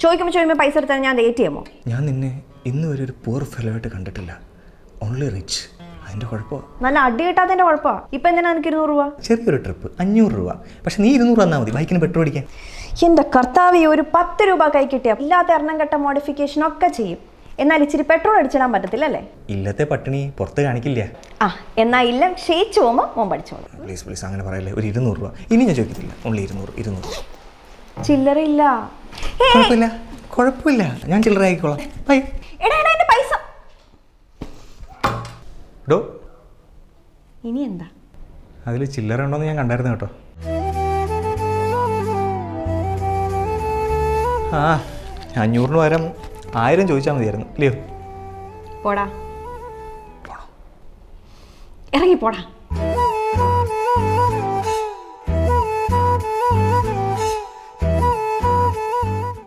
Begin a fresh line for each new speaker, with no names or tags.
ചോദിക്കുമ്പോൾ പൈസ എടുത്താൽ ഞാൻ ATM-ഓ?
ഞാൻ നിന്നെ ഇന്ന് വരെ ഒരു പൂർ ഫെലോ ആയിട്ട് കണ്ടിട്ടില്ല. Only rich. അതിൻ്റെ കുഴപ്പമോ?
നല്ല അടി കിട്ടാത്തതിൻ്റെ കുഴപ്പമാണ്. ഇപ്പം എന്തിനാ എനിക്ക് 200 രൂപ?
ചെറിയൊരു ട്രിപ്പ് 500 രൂപ. പക്ഷെ നീ 200 തന്നാൽ മതി ബൈക്കിന് പെട്രോൾ അടിക്കാൻ.
എൻ്റെ കർത്താവ്, ഒരു 10 രൂപ കൈ കിട്ടിയ ഇല്ലാത്ത എണ്ണം കെട്ട മോഡിഫിക്കേഷൻ ഒക്കെ ചെയ്യും. എന്നാൽ ഇച്ചിരി പെട്രോൾ അടിച്ചിടാൻ പറ്റത്തില്ലല്ലേ?
ഇല്ലത്തെ പട്ടിണി പുറത്ത് കാണിക്കില്ല.
എന്നാ ഇല്ല ക്ഷയിച്ചു പോകുമ്പോൾ മോൻ പഠിച്ചോളൂ.
പ്ലീസ് അങ്ങനെ പറയല്ലേ. ഒരു 200 രൂപ ഇനി ഞാൻ ചോദിക്കത്തില്ല. ഓൺലി 200.
ചില്ലറയില്ല.
കുഴപ്പമില്ല ഞാൻ ചില്ലറ ആയിക്കോളാം. ബൈ.
എന്റെ പൈസ
ഡോ.
ഇനി എന്താ
അതിൽ ചില്ലറ ഉണ്ടോന്ന് ഞാൻ കണ്ടായിരുന്നു കേട്ടോ. 500 പകരം 1000 ചോദിച്ചാൽ മതിയായിരുന്നു ഇല്ലയോ?
പോടാ, ഇറങ്ങി പോടാ.